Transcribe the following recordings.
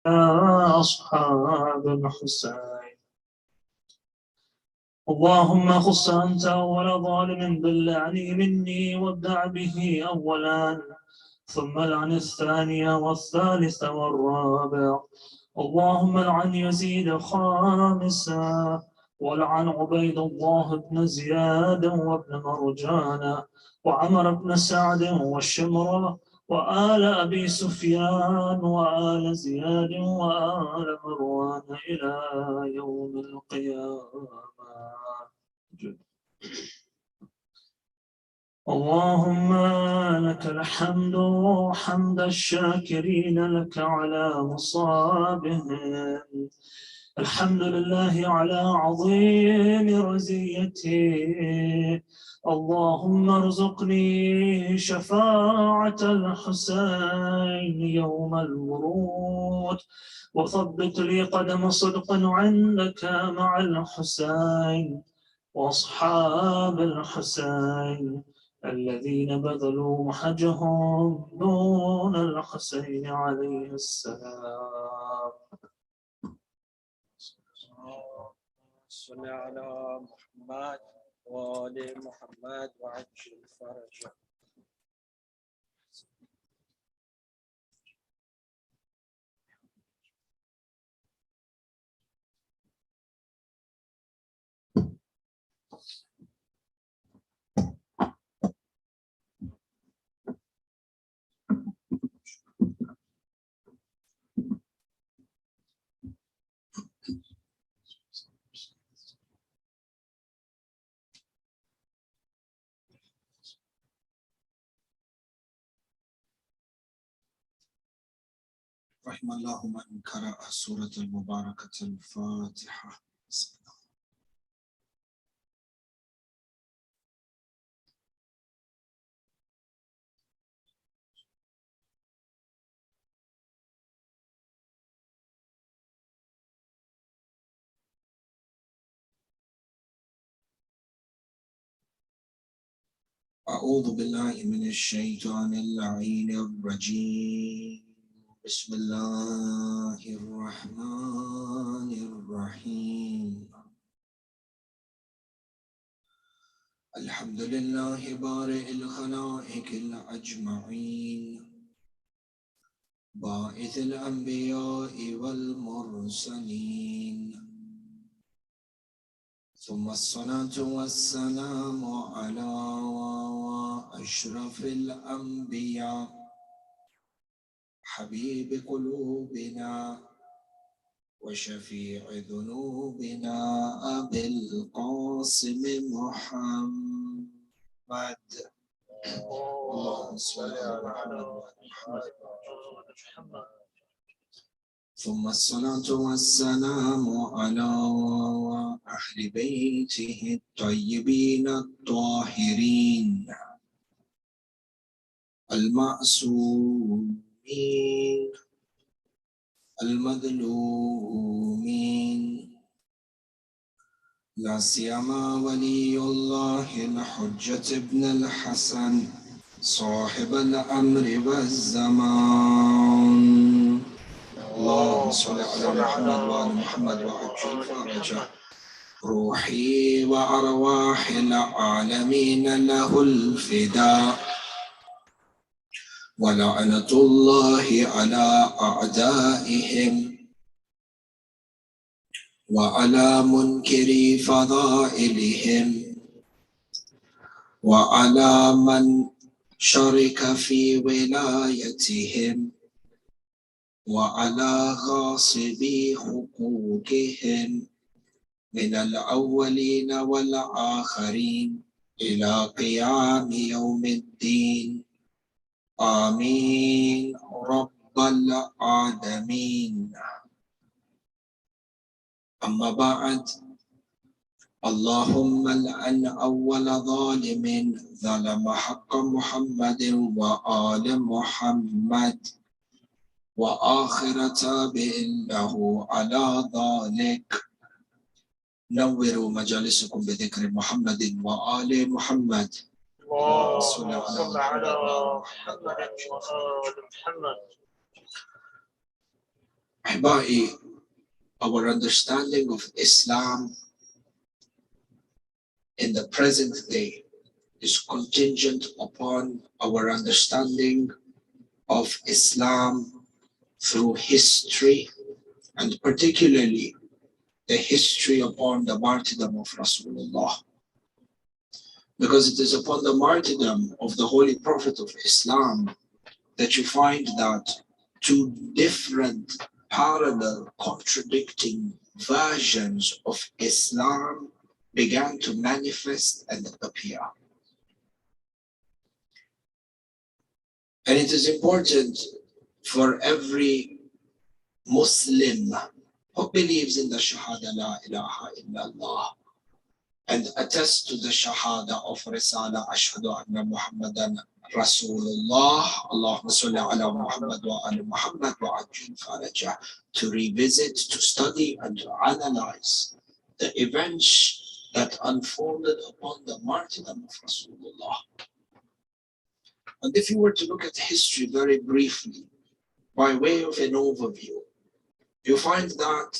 يا أصحاب الحسين. اللهم خص أنت أول ظالم باللعن مني وابدع به أولا، ثم لعن الثاني والثالث والرابع. اللهم لعن يزيد خامسا، ولعن عبيد الله بن زياد وابن مرجان وعمر بن سعد والشمرة وآل أبي سفيان وآل زياد وآل مروان إلى يوم القيامة. اللهم لك الحمد حمد الشاكرين لك على مصابهم. الحمد لله على عظيم رزيته. اللهم ارزقني شفاعة الحسين يوم الورود، وثبت لي قدم صدق عندك مع الحسين وأصحاب الحسين الذين بذلوا محجهم دون الحسين عليه السلام. صل على محمد وآل محمد وعجل فرجه. رحم الله من قرأ سورة المباركة الفاتحة. بسم الله. أعوذ بالله من الشيطان اللعين الرجيم. بسم الله الرحمن الرحيم. الحمد لله بارئ الخلائق الأجمعين، باعث الأنبياء والمرسلين، ثم الصلاة والسلام على أشرف الأنبياء حبيب قلوبنا وشفيع ذنوبنا أبي القاسم محمد. اللهم صل على محمد. ثم الصلاة والسلام على أهل بيته الطيبين الطاهرين المعصومين المظلومين، لا سيما ولي الله الحجة ابن الحسن صاحب الأمر والزمان. اللهم صل على محمد وآل محمد وعجل فرجه. روحي وأرواح العالمين له الفداء، ولعنة الله على أعدائهم وعلى منكري فضائلهم وعلى من شرك في ولايتهم وعلى غاصبي حقوقهم من الأولين والآخرين إلى قيام يوم الدين. آمين رب العالمين. أما بعد، اللهم لعن أول ظالم ظلم حق محمد وآل محمد، وآخر تابع له على ذلك. نوروا مجالسكم بذكر محمد وآل محمد. اللهم صل على محمد وآل محمد. Ahba'i, our understanding of Islam in the present day is contingent upon our understanding of Islam through history, and particularly the history upon the martyrdom of Rasulullah. Because it is upon the martyrdom of the Holy Prophet of Islam that you find that two different, parallel, contradicting versions of Islam began to manifest and appear. And it is important for every Muslim who believes in the Shahada La ilaha illallah and attests to the Shahada of Risala Ashhadu anna Muhammadan Rasulullah, Allahumma salli ala Muhammad wa ala Muhammad wa ajil farajah, to revisit, to study, and to analyze the events that unfolded upon the martyrdom of Rasulullah. And if you were to look at history very briefly, by way of an overview, you find that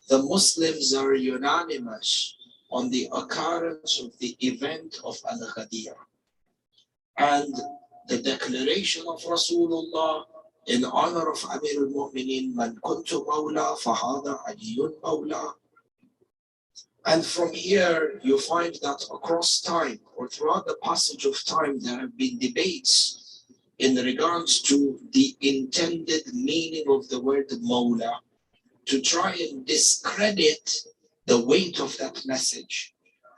the Muslims are unanimous on the occurrence of the event of Al-Ghadir and the declaration of Rasulullah in honor of Amir al-Mu'mineen, Man kuntu mawla fahada aliyun mawla. And from here, you find that across time, or throughout the passage of time, there have been debates in regards to the intended meaning of the word Mawla, to try and discredit the weight of that message.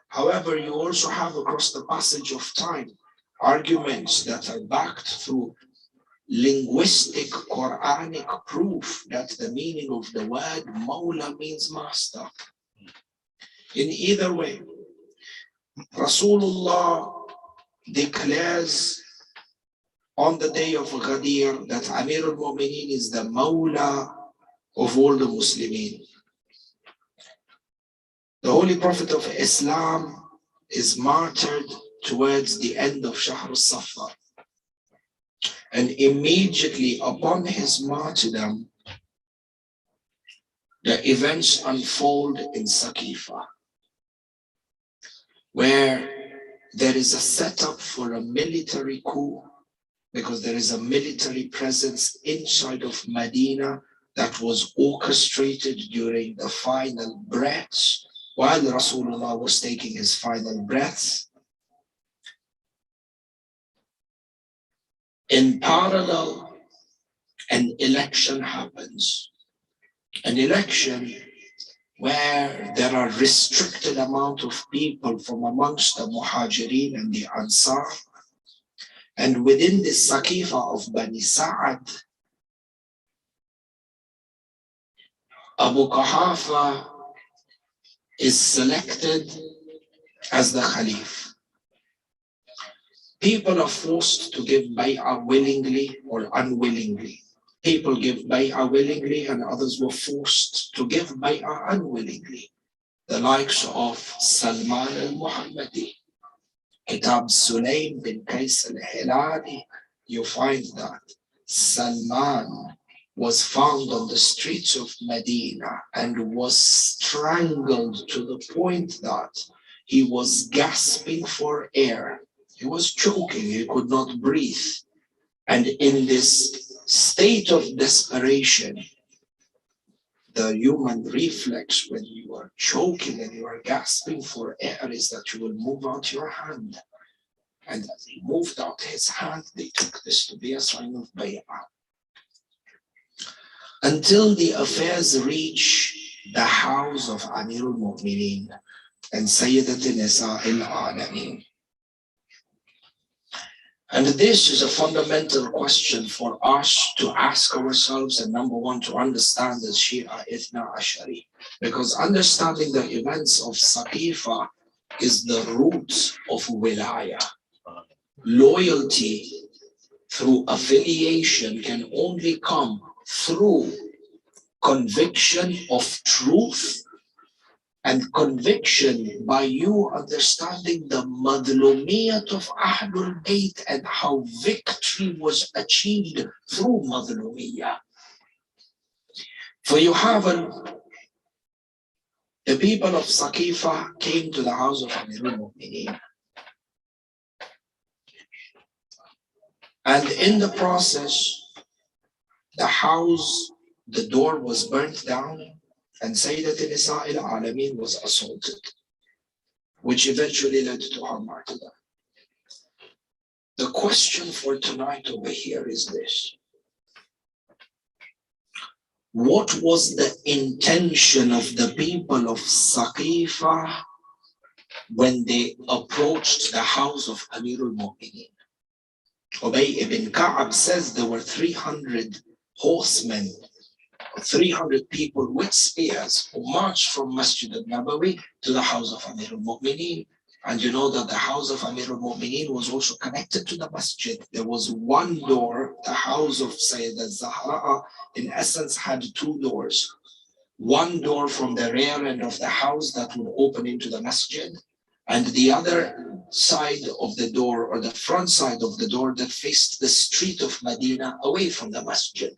However, you also have across the passage of time arguments that are backed through linguistic Quranic proof that the meaning of the word Mawla means master. In either way, Rasulullah declares on the day of Ghadir that Amir al-Mu'mineen is the Mawla of all the Muslimin. The Holy Prophet of Islam is martyred towards the end of Shahr al-Safar. And immediately upon his martyrdom, the events unfold in Saqifa, where there is a setup for a military coup, because there is a military presence inside of Medina that was orchestrated during the final breaths, while Rasulullah was taking his final breaths. In parallel, an election happens. An election where there are restricted amount of people from amongst the Muhajirin and the Ansar. And within this Saqifa of Bani Sa'ad, Abu Quhafa is selected as the Khalif. People are forced to give bay'ah willingly or unwillingly. People give bay'ah willingly and others were forced to give bay'ah unwillingly. The likes of Salman al-Muhammadi, Kitab Sulaim bin Qais al-Hilali, you find that Salman was found on the streets of Medina and was strangled to the point that he was gasping for air. He was choking, he could not breathe. And in this state of desperation, the human reflex when you are choking and you are gasping for air is that you will move out your hand. And as he moved out his hand, they took this to be a sign of bay'ah. Until the affairs reach the house of Amir al-Mu'mineen and Sayyidat Nisa al-Alameen. And this is a fundamental question for us to ask ourselves, and number one, to understand as Shia Ithna Ashari. Because understanding the events of Saqifa is the root of Wilaya. Loyalty through affiliation can only come through conviction of truth and conviction by you understanding the madlumiyat of Ahlul Bayt and how victory was achieved through madlumiyah. For you have the people of Saqifa came to the house of Amirul Mu'mineen. And in the process, the house, the door was burnt down, and Sayyidat Nisa al-Alameen was assaulted, which eventually led to her martyrdom. The question for tonight over here is this. What was the intention of the people of Saqifa when they approached the house of Amirul Mu'mineen? Ubay ibn Ka'ab says there were 300 horsemen, 300 people with spears who marched from Masjid al-Nabawi to the house of Amirul Mu'mineen. And you know that the house of Amirul Mu'mineen was also connected to the masjid. There was one door. The house of Sayyidah Zahra, in essence, had two doors. One door from the rear end of the house that would open into the masjid, and the other side of the door, or the front side of the door, that faced the street of Medina away from the masjid.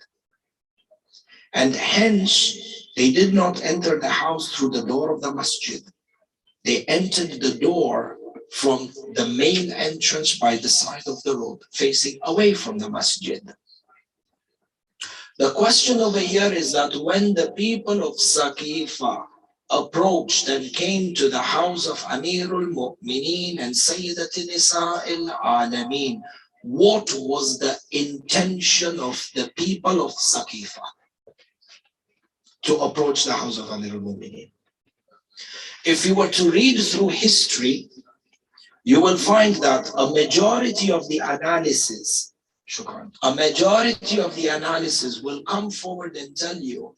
And hence, they did not enter the house through the door of the masjid. They entered the door from the main entrance by the side of the road, facing away from the masjid. The question over here is that when the people of Saqifa approached and came to the house of Amirul Mu'mineen and Sayyidat Nisa al-Alameen, what was the intention of the people of Saqifa to approach the house of Amirul Mu'mineen? If you were to read through history, you will find that a majority of the analysis will come forward and tell you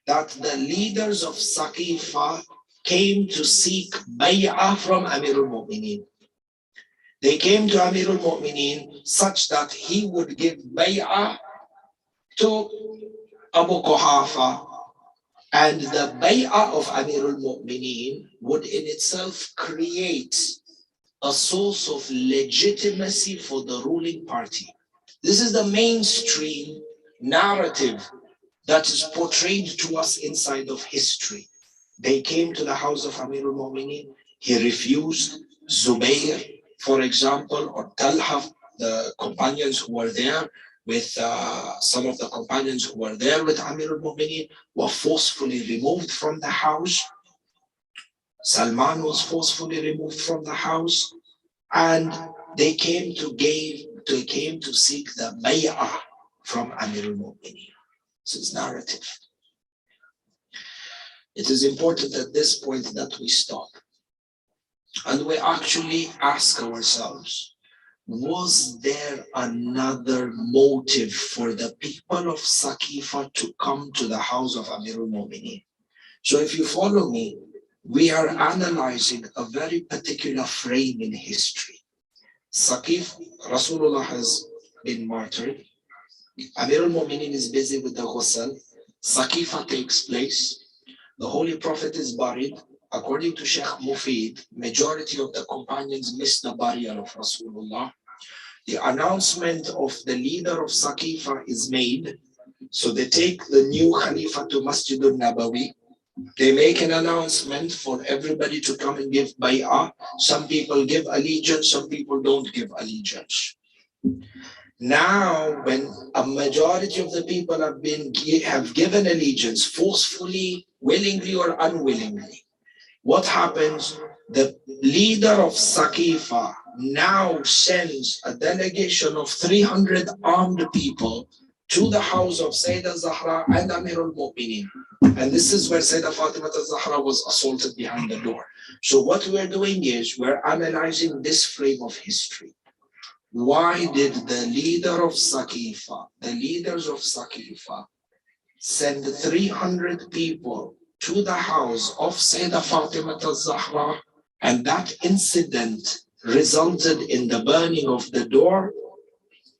that the leaders of Saqifa came to seek bay'ah from Amirul Mu'mineen. They came to Amirul Mu'mineen such that he would give bay'ah to Abu Quhafa, and the bay'ah of Amirul Mu'mineen would in itself create a source of legitimacy for the ruling party. This is the mainstream narrative that is portrayed to us inside of history. They came to the house of Amirul Mu'mineen, he refused. Zubayr, for example, or Talha, the companions who were there with some of the companions who were there with Amirul Mu'mineen, were forcefully removed from the house. Salman was forcefully removed from the house, and they came to seek the bay'ah from Amirul Mu'mineen. This is narrative. It is important at this point that we stop and we actually ask ourselves, was there another motive for the people of Saqifa to come to the house of Amirul Mu'mineen? So if you follow me, we are analyzing a very particular frame in history. Saqif, Rasulullah has been martyred. Amirul Mu'mineen is busy with the ghusl. Saqifa takes place. The Holy Prophet is buried. According to Sheikh Mufid, majority of the companions missed the burial of Rasulullah. The announcement of the leader of Saqifa is made. So they take the new Khalifa to Masjid al-Nabawi. They make an announcement for everybody to come and give bay'ah. Some people give allegiance, some people don't give allegiance. Now, when a majority of the people have given allegiance forcefully, willingly or unwillingly, what happens? The leader of Saqifa now sends a delegation of 300 armed people to the house of Sayyidah Zahra and Amirul Mu'mineen. And this is where Sayyidah Fatima al-Zahra was assaulted behind the door. So what we're doing is we're analyzing this frame of history. Why did the leaders of Saqifa send 300 people to the house of Sayyidah Fatima al-Zahra, and that incident resulted in the burning of the door,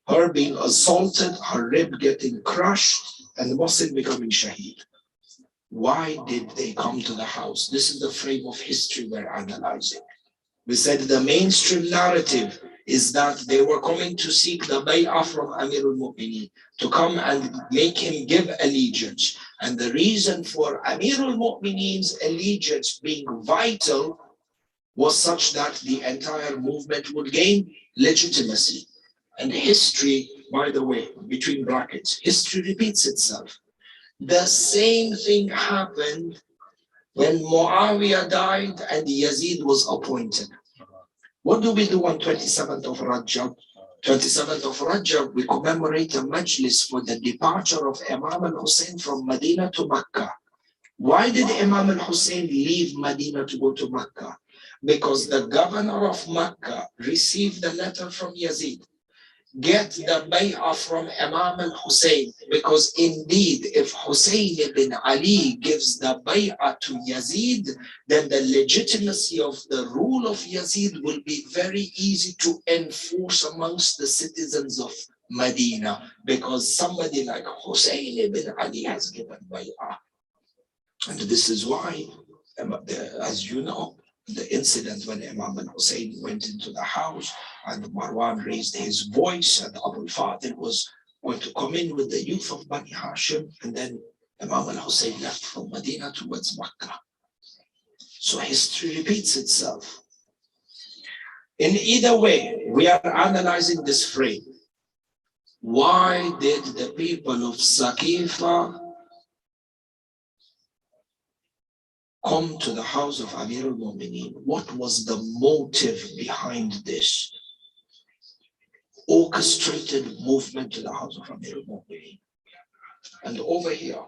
her being assaulted, her rib getting crushed, and the Muslim becoming shaheed? Why did they come to the house? This is the frame of history we're analyzing. We said the mainstream narrative is that they were coming to seek the bay'ah from Amir al-Mu'mineen, to come and make him give allegiance. And the reason for Amir al-Mu'mineen's allegiance being vital was such that the entire movement would gain legitimacy. And history, by the way, between brackets, history repeats itself. The same thing happened when Muawiyah died and Yazid was appointed. What do we do on 27th of Rajab? 27th of Rajab, we commemorate a majlis for the departure of Imam al-Hussein from Medina to Mecca. Why did Imam al-Hussein leave Medina to go to Mecca? Because the governor of Mecca received a letter from Yazid. Get the bay'ah from Imam al-Hussein, because indeed if Hussein ibn Ali gives the bay'ah to Yazid, then the legitimacy of the rule of Yazid will be very easy to enforce amongst the citizens of Medina, because somebody like Hussein ibn Ali has given bay'ah. And this is why, as you know, the incident when Imam al-Hussein went into the house and Marwan raised his voice and Abu al-Fadil was going to come in with the youth of Bani Hashim, and then Imam al-Hussein left from Medina towards Makkah. So history repeats itself. In either way, we are analyzing this frame. Why did the people of Saqifa come to the house of Amir al-Mu'mineen? What was the motive behind this orchestrated movement to the house of Amir al-Mu'mineen? And over here,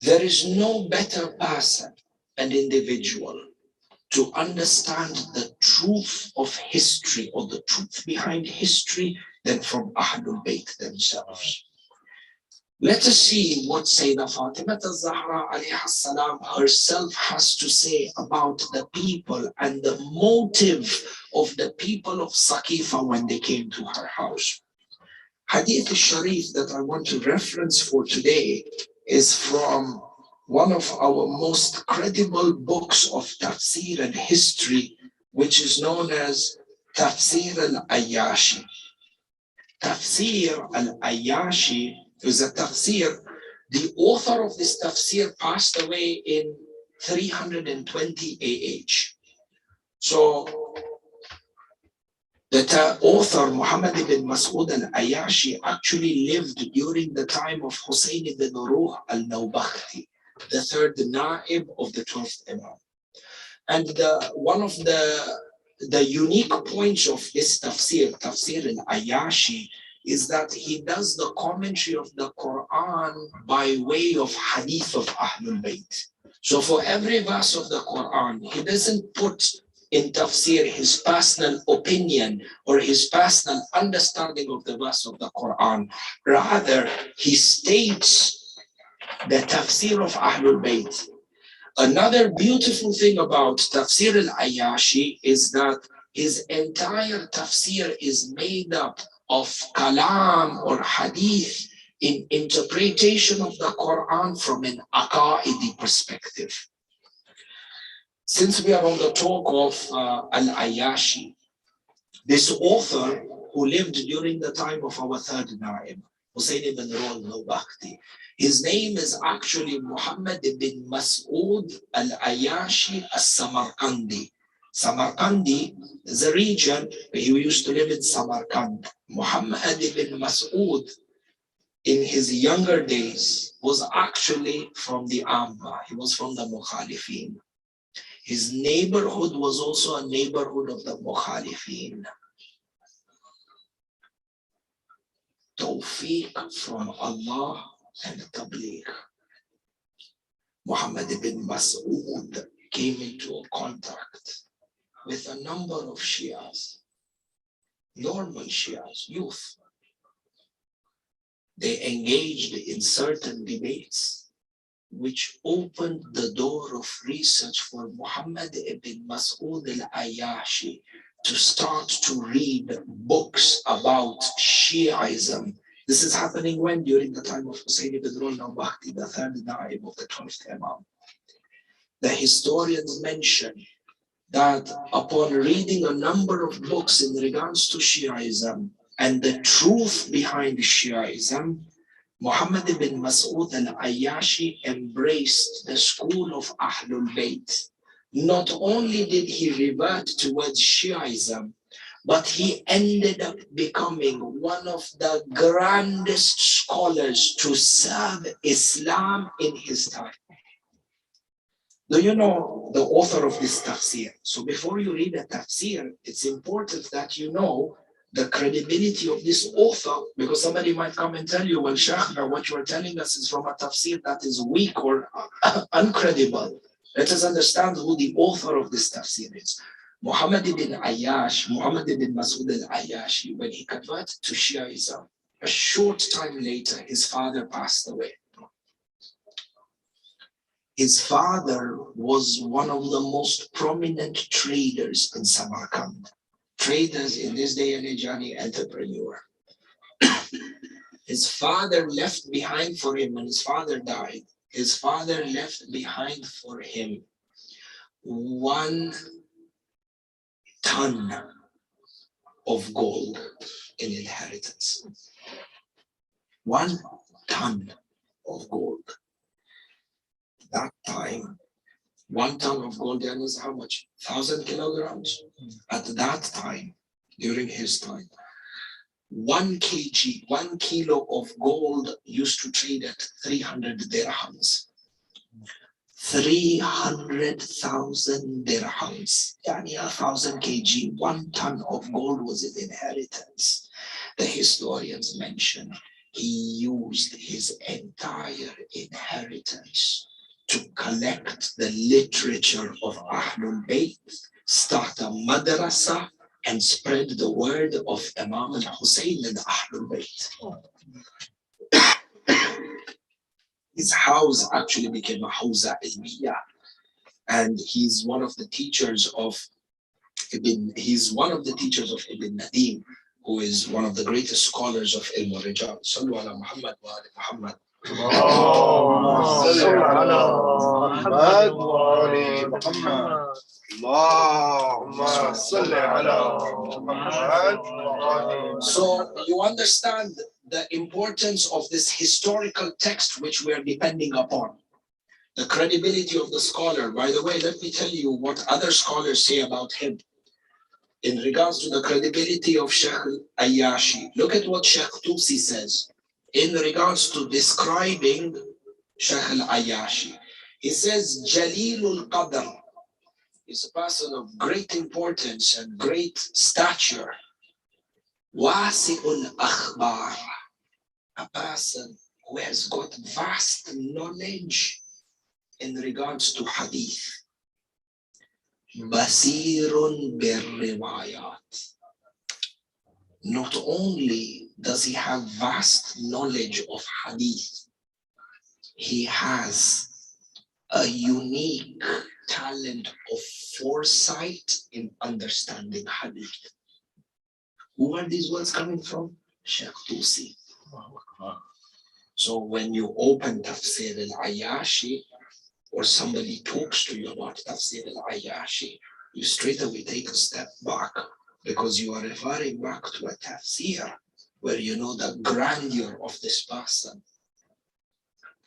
there is no better person and individual to understand the truth of history or the truth behind history than from Ahlul Bayt themselves. Let us see what Sayyidah Fatima al-Zahra alayha salam herself has to say about the people and the motive of the people of Saqifa when they came to her house. Hadith al-Sharif that I want to reference for today is from one of our most credible books of tafsir and history, which is known as Tafsir al-Ayyashi. Tafsir al-Ayyashi is a tafsir. The author of this tafsir passed away in 320 AH. So the author Mohamed ibn Mas'ud al-Ayyashi actually lived during the time of Hussein ibn Ruh al-Nawbakhti, the third Na'ib of the 12th Imam. And one of the unique points of this tafsir, Tafsir al-Ayyashi, is that he does the commentary of the Quran by way of hadith of Ahlul Bayt. So for every verse of the Quran, he doesn't put in tafsir his personal opinion or his personal understanding of the verse of the Quran. Rather, he states the tafsir of Ahlul Bayt. Another beautiful thing about Tafsir al-Ayyashi is that his entire tafsir is made up of kalam or hadith in interpretation of the Quran from an aqaidi perspective. Since we are on the talk of al-Ayyashi, this author who lived during the time of our third Na'ib, Hussein ibn Ruh al-Nawbakhti, his name is actually Mohamed ibn Mas'ud al-Ayyashi al-Samarkandi. Samarkandi is a region where he used to live in Samarkand. Mohammed ibn Mas'ud, in his younger days, was actually from the Amma. He was from the Mukhalifin. His neighborhood was also a neighborhood of the Mukhalifin. Tawfiq from Allah and Tabligh. Muhammad ibn Mas'ud came into contact with a number of Shias, normal Shias, youth. They engaged in certain debates which opened the door of research for Muhammad ibn Mas'ud al-Ayyashi to start to read books about Shiaism. This is happening when? During the time of Hussein ibn Ruh al-Nawbakhti, the third Na'ib of the 12th Imam. The historians mention that upon reading a number of books in regards to Shiaism and the truth behind Shiaism, Muhammad ibn Mas'ud al-Ayyashi embraced the school of Ahlul Bayt. Not only did he revert towards Shiaism, but he ended up becoming one of the grandest scholars to serve Islam in his time. Do you know the author of this tafsir? So before you read a tafsir, it's important that you know the credibility of this author, because somebody might come and tell you, well, Sheikh, what you are telling us is from a tafsir that is weak or uncredible. Let us understand who the author of this tafsir is. Muhammad ibn Mas'ud al-Ayyashi, when he converted to Shiaism, a short time later, his father passed away. His father was one of the most prominent traders in Samarkand. Traders in this day and age, any entrepreneur. His father left behind for him, when his father died, his father left behind for him 1 ton of gold in inheritance. 1 ton of gold. That time, 1 ton of gold is how much? 1,000 kilograms. At that time, during his time, 1 kilo of gold used to trade at 300 dirhams. 300,000 dirhams. 1,000 kg, 1 ton of gold was his inheritance. The historians mention he used his entire inheritance to collect the literature of Ahlul Bayt, start a madrasa, and spread the word of Imam al-Hussein and Ahlul Bayt. His house actually became a Hawza Ilmiya, and he's one of the teachers of Ibn Nadim, who is one of the greatest scholars of Ilm al-Rijal. Sallu ala Muhammad wa ala Muhammad. So you understand the importance of this historical text which we are depending upon. The credibility of the scholar. By the way, let me tell you what other scholars say about him. In regards to the credibility of Sheikh Ayyashi, look at what Sheikh Tusi says in regards to describing Sheikh Ayyashi. He says, Jalilul Qadr is a person of great importance and great stature. Wasi'ul Akhbar, a person who has got vast knowledge in regards to hadith. Basirun bir-riwayat. Not only does he have vast knowledge of hadith, he has a unique talent of foresight in understanding hadith. Who are these words coming from? Sheikh Tusi. So when you open Tafsir al-Ayyashi, or somebody talks to you about Tafsir al-Ayyashi, you straight away take a step back, because you are referring back to a tafsir where you know the grandeur of this person.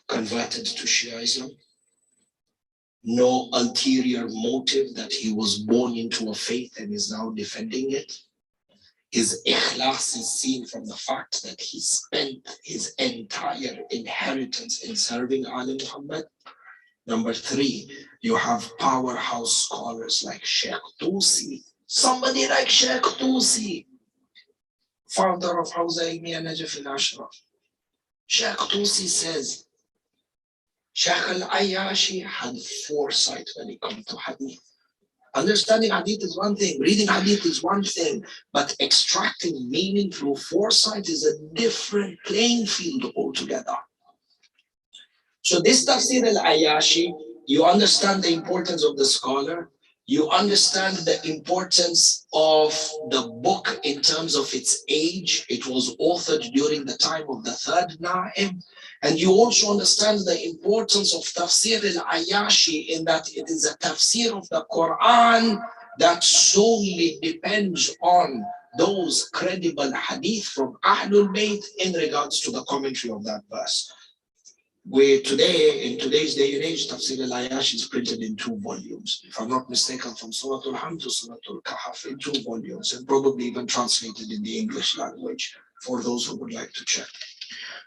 Converted to Shiaism, no ulterior motive that he was born into a faith and is now defending it. His ikhlas is seen from the fact that he spent his entire inheritance in serving Ali Muhammad. Number 3, you have powerhouse scholars like Sheikh Tusi. Somebody like Sheikh Tusi, founder of Hawza Ilmiya Najaf al-Ashraf. Sheikh Tusi says, Sheikh al-Ayyashi had foresight when it comes to hadith. Understanding hadith is one thing, reading hadith is one thing, but extracting meaning through foresight is a different playing field altogether. So this Tafsir al-Ayyashi, you understand the importance of the scholar. You understand the importance of the book in terms of its age. It was authored during the time of the third Na'ib. And you also understand the importance of Tafsir al-Ayashi in that it is a tafsir of the Quran that solely depends on those credible hadith from Ahlul Bayt in regards to the commentary of that verse. Where today, in today's day and age, Tafsir al-Ayashi is printed in 2 volumes. If I'm not mistaken, from Surah Al-Hamd to Surah Al-Kahf in 2 volumes, and probably even translated in the English language for those who would like to check.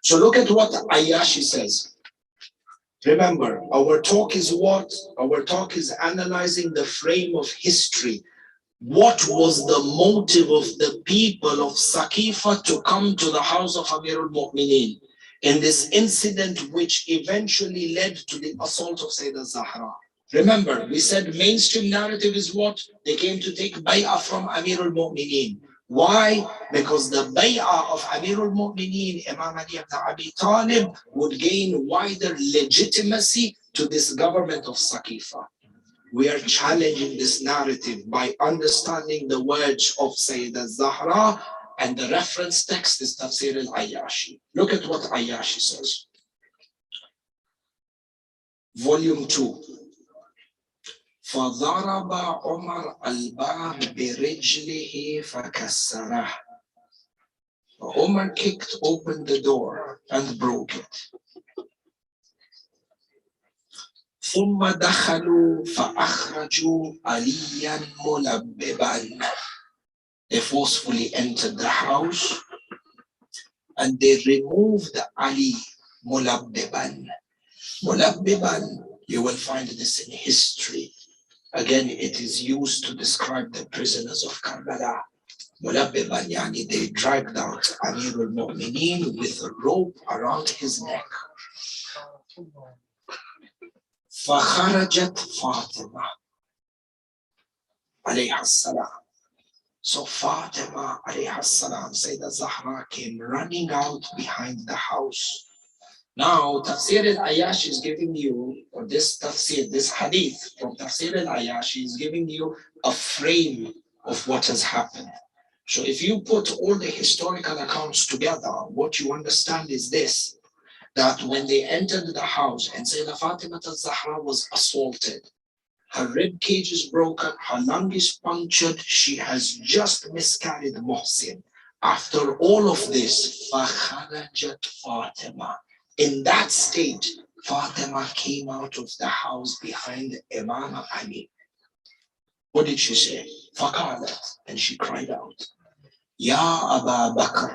So look at what Ayashi says. Remember, our talk is what? Our talk is analyzing the frame of history. What was the motive of the people of Saqifa to come to the house of Amir al-Mu'mineen in this incident which eventually led to the assault of Sayyidah Zahra? Remember, we said mainstream narrative is what? They came to take bay'ah from Amir al-Mu'mineen. Why? Because the bay'ah of Amir al-Mu'mineen, Imam Ali ibn Abi Talib, would gain wider legitimacy to this government of Saqifa. We are challenging this narrative by understanding the words of Sayyidah Zahra, and the reference text is Tafsir al-Ayashi. Look at what Ayashi says. Volume 2. فضرب عمر الباب برجله فكسره. Umar kicked open the door and broke it. ثم دخلوا فأخرجوا عليا ملببا. They forcefully entered the house and they removed Ali mulabbiban. Mulabbiban, you will find this in history. Again, it is used to describe the prisoners of Karbala. Mulabbiban, yani they dragged out Amir al-Mu'mineen with a rope around his neck. فخرجت فاطمة عليها السلام. So Fatima alayha salam, Sayyidah Zahra, came running out behind the house. Now, Tafsir al-Ayashi is giving you, or this tafsir, this hadith from Tafsir al-Ayashi is giving you a frame of what has happened. So if you put all the historical accounts together, what you understand is this, that when they entered the house and Sayyidah Fatima al-Zahra was assaulted, her rib cage is broken, her lung is punctured, she has just miscarried Muhsin. After all of this, فَخَرَجَتْ Fatima. In that state, Fatima came out of the house behind Imam Ali. What did she say? فَقَالَتْ, and she cried out, Ya Aba Bakr,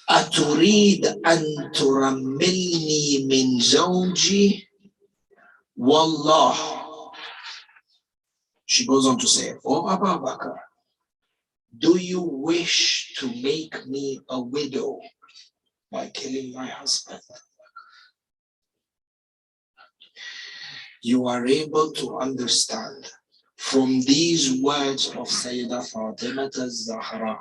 أتريد أن ترملني من زوجي Wallah. She goes on to say, Oh Abu Bakr, do you wish to make me a widow by killing my husband? You are able to understand from these words of Sayyidah Fatima al-Zahra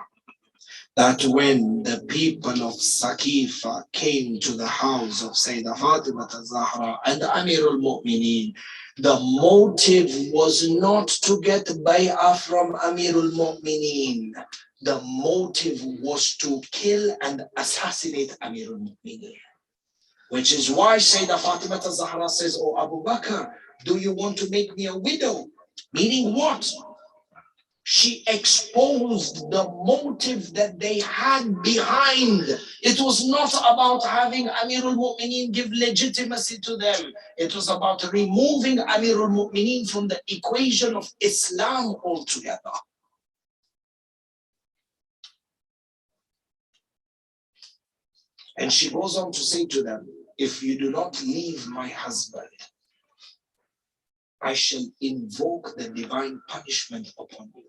that when the people of Saqifa came to the house of Sayyidah Fatima al-Zahra and Amir al-Mu'mineen, the motive was not to get bay'ah from Amir al-Mu'mineen. The motive was to kill and assassinate Amir al-Mu'mineen. Which is why Sayyidah Fatima al-Zahra says, Oh Abu Bakr, do you want to make me a widow? Meaning what? She exposed the motive that they had behind. It was not about having Amir al-Mu'mineen give legitimacy to them. It was about removing Amir al-Mu'mineen from the equation of Islam altogether. And she goes on to say to them, if you do not leave my husband, I shall invoke the divine punishment upon you.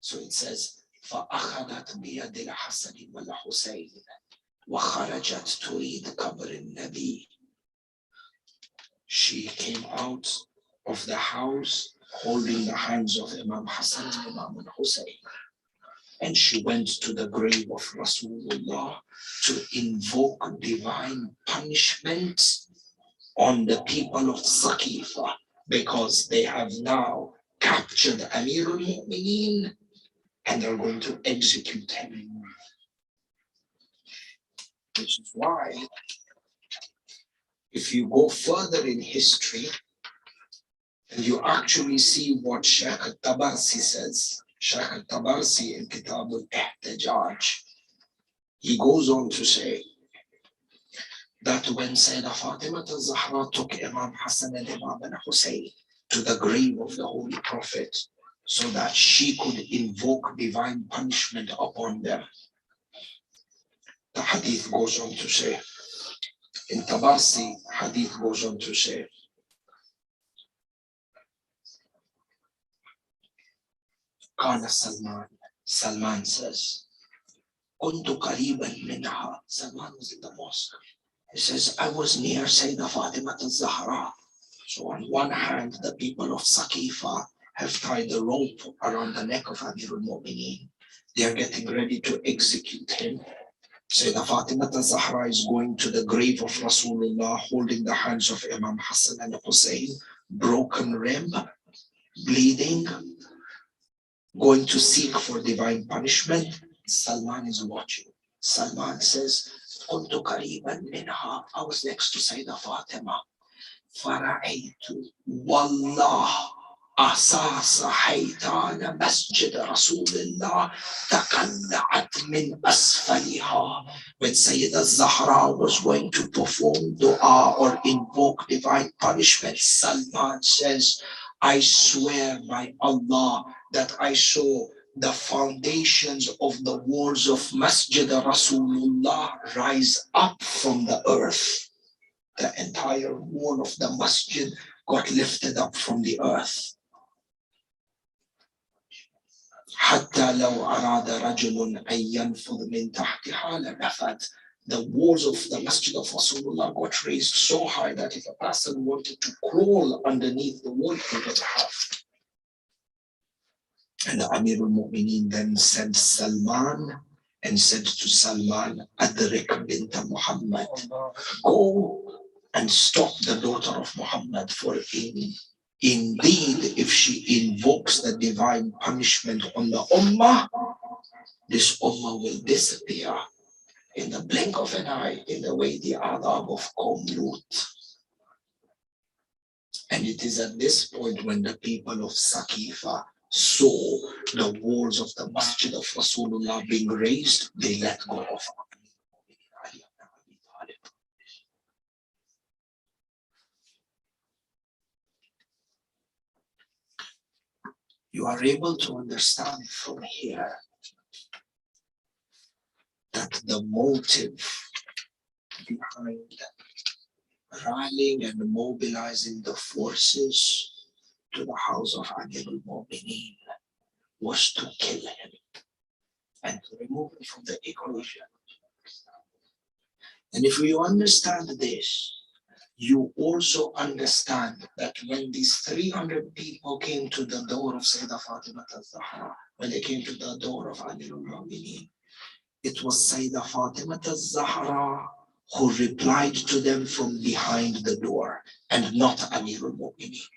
So it says, فَأَخَذَتْ بِيَدِ الْحَسَنِ وَالْحُسَيْنِ وَخَرَجَتْ تُرِيدُ قَبْرِ النَّبِيِّ. She came out of the house holding the hands of Imam Hassan and Imam al-Hussein. And she went to the grave of Rasulullah to invoke divine punishment on the people of Saqifa. because they have now captured Amir al-Mu'mineen and they're going to execute him. Which is why, if you go further in history, and you actually see what Sheikh al-Tabarsi says, Sheikh al-Tabarsi in Kitab al-Ihtijaj, he goes on to say that when Sayyidah Fatima al-Zahra took Imam Hassan and Imam Hussein to the grave of the Holy Prophet so that she could invoke divine punishment upon them, the hadith goes on to say, in Tabarsi, hadith goes on to say, Qala Salman says, Kuntu qariban minha. Salman was in the mosque. He says, I was near Sayyidah Fatima al-Zahra. So on one hand, the people of Saqifa have tied the rope around the neck of Amir al-Mu'mineen. They are getting ready to execute him. Sayyidah Fatima al-Zahra is going to the grave of Rasulullah, holding the hands of Imam Hassan and Hussein, broken rib, bleeding, going to seek for divine punishment. Salman is watching. Salman says, Kuntu qariban minha. I was next to Sayyidah Fatima. Fara'aytu wallah asasa haytana masjid Rasulullah taqalla'at min asfaliha. When Sayyidah Zahra was going to perform dua or invoke divine punishment, Salman says, I swear by Allah that I saw the foundations of the walls of Masjid Rasulullah rise up from the earth. The entire wall of the masjid got lifted up from the earth. حتى لو أراد رجل أن ينفض من تحتها لنفذ. The walls of the Masjid of Rasulullah got raised so high that if a person wanted to crawl underneath the wall, he would have. And Amir al-Mu'mineen then sent Salman and said to Salman, Adrik bint Muhammad, go and stop the daughter of Muhammad, for indeed, if she invokes the divine punishment on the Ummah, this Ummah will disappear in the blink of an eye, in the way the adab of Lut. And it is at this point when the people of Saqifa saw the walls of the Masjid of Rasulullah being raised, they let go of Ali. You are able to understand from here that the motive behind rallying and mobilizing the forces to the house of Amir al-Mu'mineen was to kill him and to remove him from the equation. And if you understand this, you also understand that when these 300 people came to the door of Sayyidah Fatima al-Zahra, when they came to the door of Amir al-Mu'mineen, it was Sayyidah Fatima al-Zahra who replied to them from behind the door and not Amir al-Mu'mineen.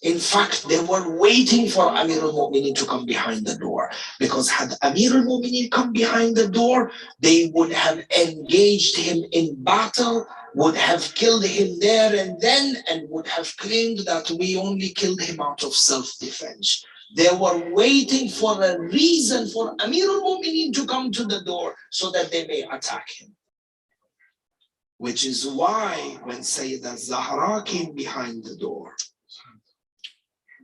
In fact, they were waiting for Amir al-Mu'mineen to come behind the door, because had Amir al-Mu'mineen come behind the door, they would have engaged him in battle, would have killed him there and then, and would have claimed that we only killed him out of self-defense. They were waiting for a reason for Amir al-Mu'mineen to come to the door so that they may attack him. Which is why when Sayyidah Zahra came behind the door,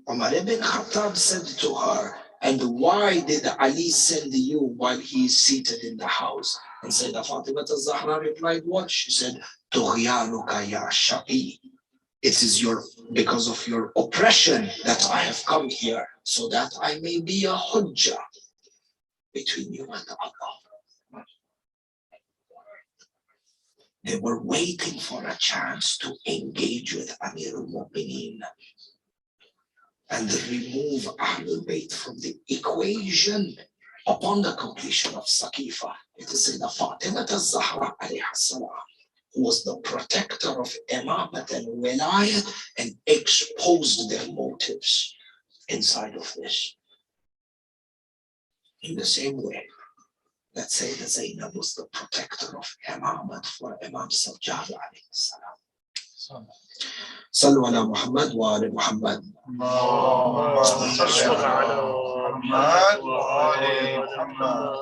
Umar ibn Khattab said to her, and why did Ali send you while he is seated in the house? And Sayyidah Fatima al-Zahra replied, what? She said, Tughyanuka ya Shaqi. It is because of your oppression that I have come here, so that I may be a hujjah between you and Allah. They were waiting for a chance to engage with Amir al-Mu'mineen and remove Ahlul Bayt from the equation upon the completion of Saqifa. It is Sayyidah Fatima al-Zahra alayha salam who was the protector of Imamat and Wilayat, and exposed their motives inside of this. In the same way, let's say that Zainab was the protector of Imamat for Imam Sajjad alayhi salam. صلوا على محمد وآل محمد.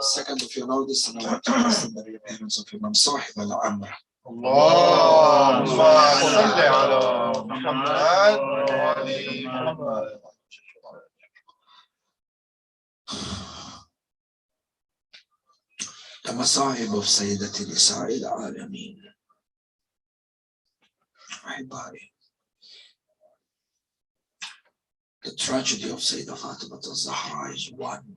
Second, if you know this, and I want to ask the reappearance of Imam Sahib al-Amr. اللهم صل على محمد وآل محمد. The Masahib of Sayyidati Nisa'i al-Alameen. The tragedy of Sayyidah Fatima al-Zahra is one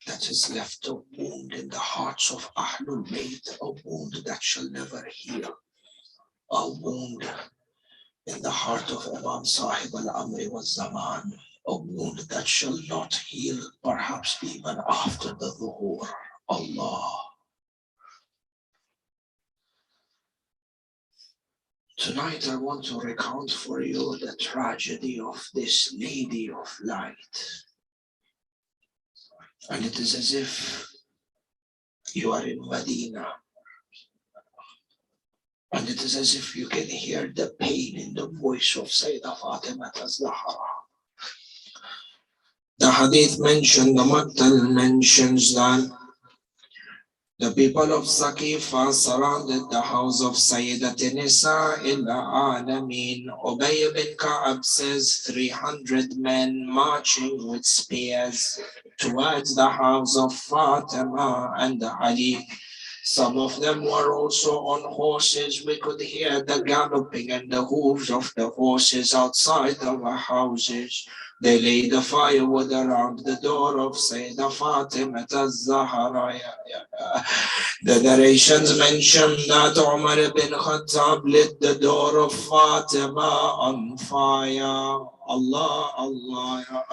that has left a wound in the hearts of Ahlul Bayt, a wound that shall never heal, a wound in the heart of Imam Sahib al-Amri wa Zaman, a wound that shall not heal, perhaps even after the Dhuhr. Allah. Tonight I want to recount for you the tragedy of this lady of light. And it is as if you are in Medina. And it is as if you can hear the pain in the voice of Sayyidah Fatima al-Zahra. The hadith mentioned, the Maktal mentions that the people of Saqifa surrounded the house of Sayyidat Nisa'il Alameen. Ubay bin Ka'ab says 300 men marching with spears towards the house of Fatima and Ali. Some of them were also on horses. We could hear the galloping and the hooves of the horses outside our houses. They laid the firewood around the door of Sayyidah Fatima al-Zahra. The narrations mention that Umar ibn Khattab lit the door of Fatima on fire. Allah, Allah.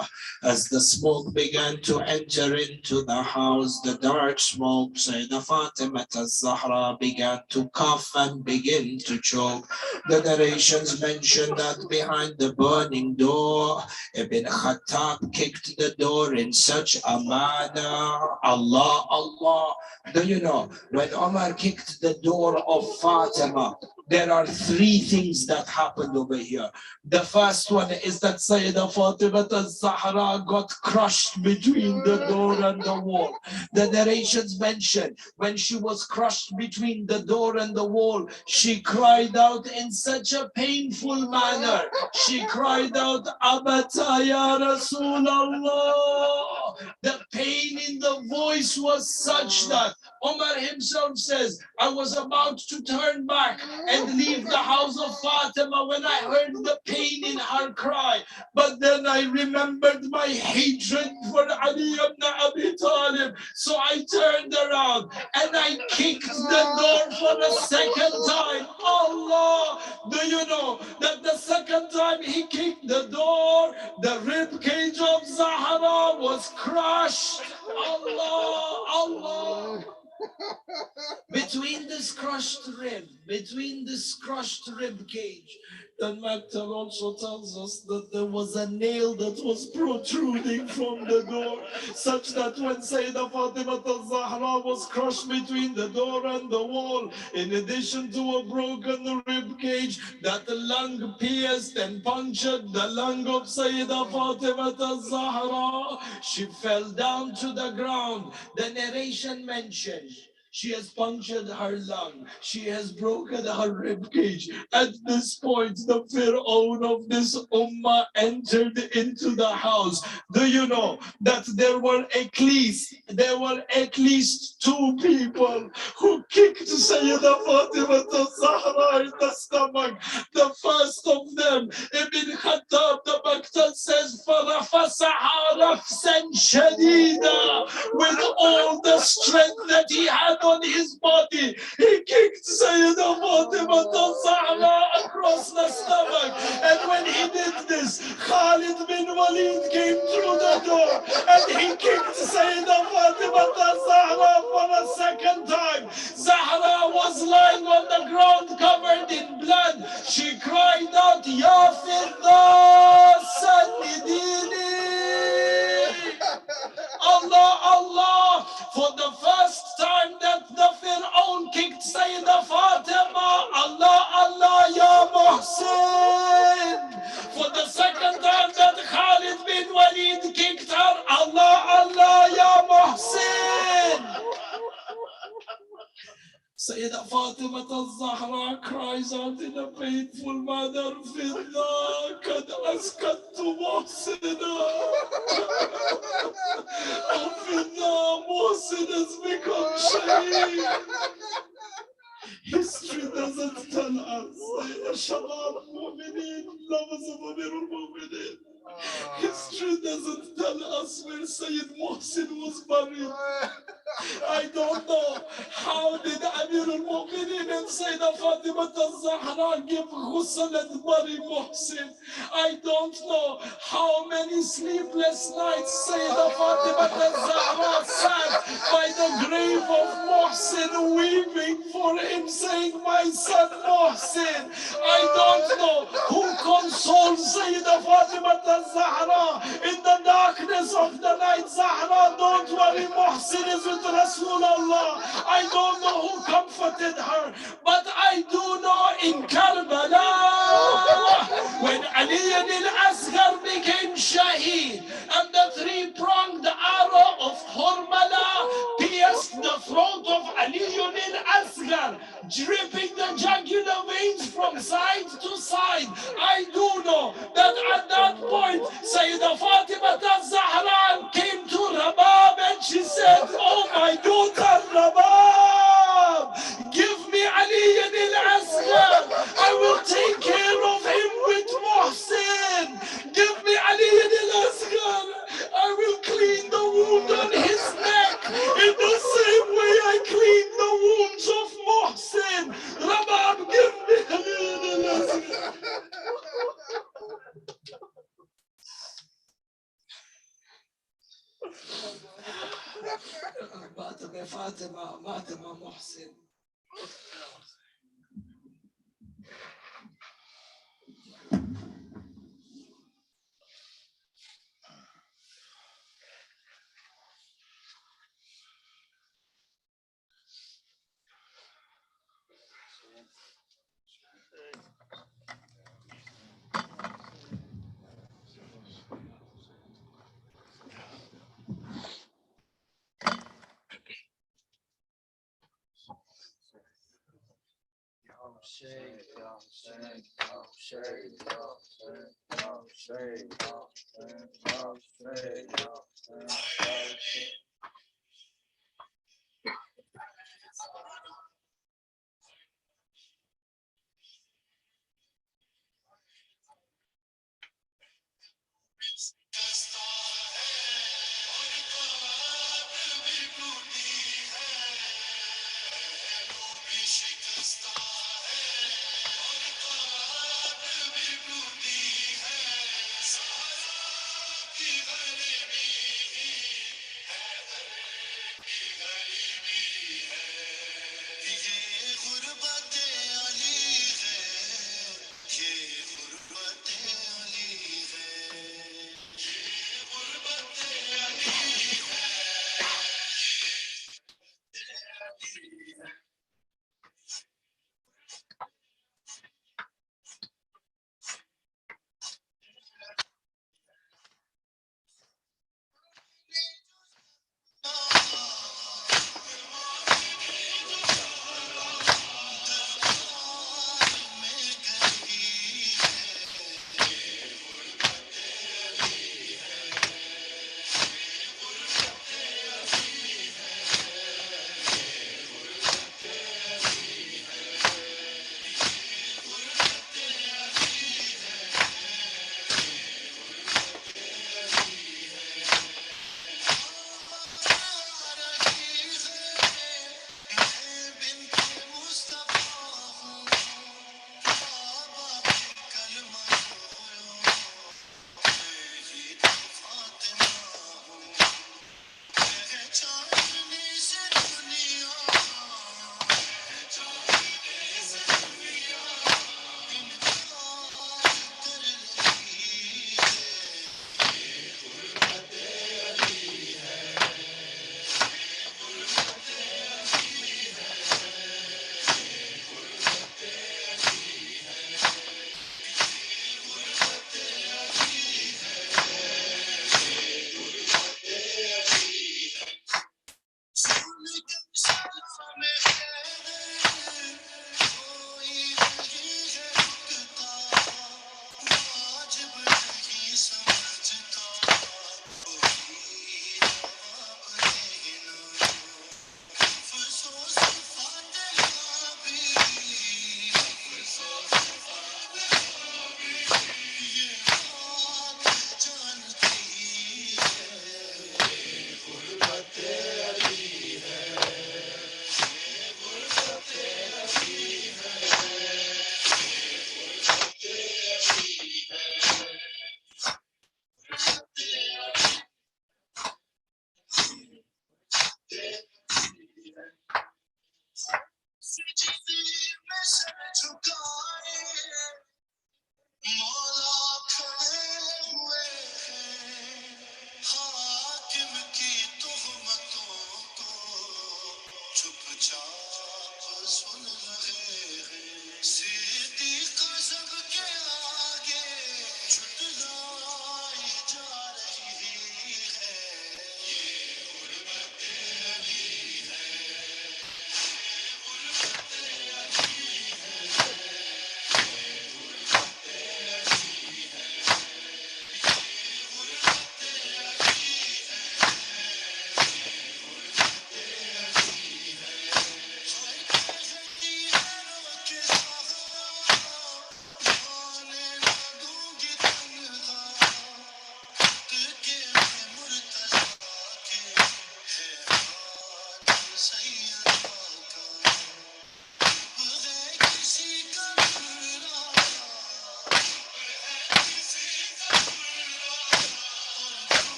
As the smoke began to enter into the house, the dark smoke, Sayyidah Fatima al-Zahra began to cough and begin to choke. The narrations mention that behind the burning door, Ibn Khattab kicked the door in such a manner. Allah, Allah. Do you know, when Omar kicked the door of Fatima, there are three things that happened over here. The first one is that Sayyidah Fatima al-Zahra got crushed between the door and the wall. The narrations mention when she was crushed between the door and the wall, she cried out in such a painful manner. She cried out, Abata ya Rasulallah. The pain in the voice was such that Omar himself says, I was about to turn back and leave the house of Fatima when I heard the pain in her cry. But then I remembered my hatred for Ali ibn Abi Talib. So I turned around and I kicked the door for the second time. Allah, do you know that the second time he kicked the door, the rib cage of Zahra was crushed. Allah, Allah. Between this crushed rib cage, the Maktal also tells us that there was a nail that was protruding from the door, such that when Sayyidah Fatima al-Zahra was crushed between the door and the wall, in addition to a broken rib cage, that the lung pierced and punctured the lung of Sayyidah Fatima al-Zahra, she fell down to the ground. The narration mentions she has punctured her lung. She has broken her rib cage. At this point, the Fir'aun of this ummah entered into the house. Do you know that there were at least two people who kicked Sayyidah Fatima al-Zahra in the stomach. The first of them, Ibn Khattab, the Maktal says, فَرَفَسَهَا رَفْسًا شَدِيدًا. With all the strength that he had on his body, he kicked Sayyidah Fatima al-Zahra across the stomach. And when he did this, Khalid bin Walid came through the door and he kicked Sayyidah Fatima al-Zahra for a second time. Zahra was lying on the ground covered in blood. She cried out, Ya Fidda Sanidini. Allah, Allah, for the first time that the Fir'aun kicked Sayyidah Fatima, Allah, Allah, Ya Muhsin. For the second time that Khalid bin Walid kicked her, Allah, Allah, Ya Muhsin. Sayyidah Fatima al-Zahra cries out in a painful manner, Fidda kad askantu Muhsina. Oh, Fidda, Muhsin has become shaheed. History doesn't tell us. Shabab Mu'mineen, lovers of Amirul Mu'mineen. History doesn't tell us where Sayyid Muhsin was buried. I don't know how did Amir al-Mu'mineen and Sayyidah Fatima al-Zahra give ghusl and bury Muhsin. I don't know how many sleepless nights Sayyidah Fatima al-Zahra sat by the grave of Muhsin weeping for him, saying, my son Muhsin. I don't know who consoles Sayyidah Fatima al-Zahra in the darkness of the night. Zahra, don't worry, Muhsin is with Rasulullah. I don't know who comforted her, but I do know in Karbala, when Ali al-Asghar became Shaheed, and the three-pronged arrow of Hurmala pierced the throat of Ali al-Asghar, dripping the jugular veins from side to side. I do know that at that point, Sayyidah Fatima al-Zahra came to Rabab and she said, oh my daughter Rabab, give me Ali al-Asghar. I will take care of him with Muhsin. Give me Ali al-Asghar. I will clean the wound on his neck in the same way I clean the wounds of Muhsin. Rabab, give me Ali al-Asghar. Fatima Muhsin.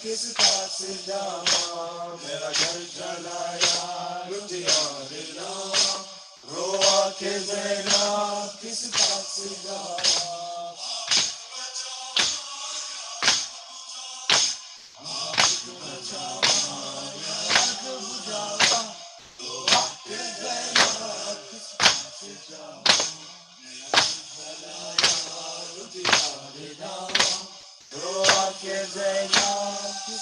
کس پاس جاواں میرا گھر جلایا لٹیا دلاواں روا کے زینا کس پاس جاواں آنکھ بچاواں یا آنکھ بجاواں روا کے زینا کس پاس جاواں جلایا لٹیا دلاواں روا کے زینا کس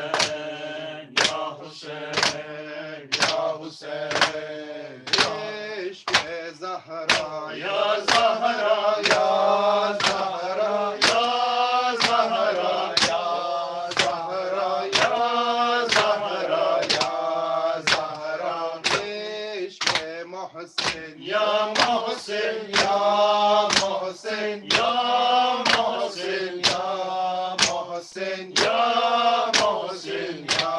حسين يا حسين يا حسين عشق زهرا يا زهرا يا زهرا يا زهرا يا زهرا يا زهرا يا زهرا عشق محسن يا محسن يا محسن يا محسن يا محسن يا محسن يا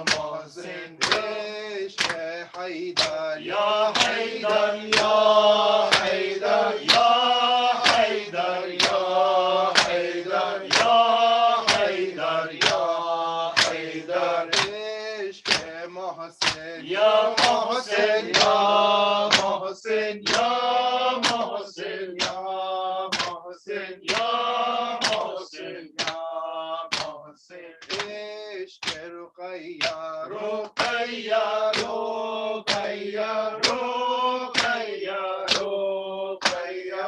محسن عشق حيدر يا حيدر يا حيدر يا حيدر يا حيدر يا حيدر يا حيدر عشق محسن يا محسن يا محسن يا محسن يا محسن يا محسن يا محسن عشق رقية رقية رقية رقية رقية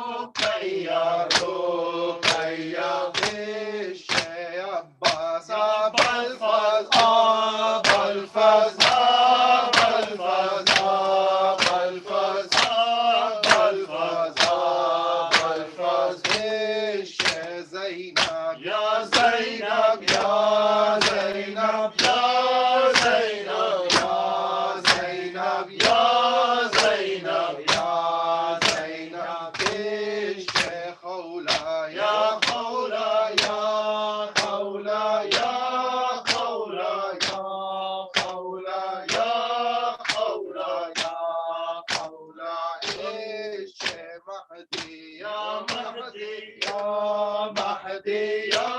رقية رقية عشق عباس أبا الفز أبا الفز أبا الفز أبا الفز أبا الفز أبا الفز عشق زينب يا زينب يا زينب يا زينب يا زينب يا زينب يا زينب عشق خولة يا خولة يا خولة يا خولة يا خولة يا خولة يا خولة عشق مهدي يا مهدي يا مهدي يا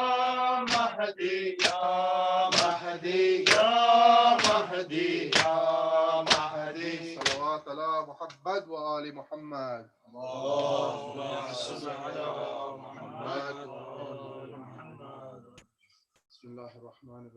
مهدي يا مهدي يا مهدي يا مهدي صلوات على محمد وآل محمد اللهم صل على محمد وآل محمد بسم الله الرحمن الرحيم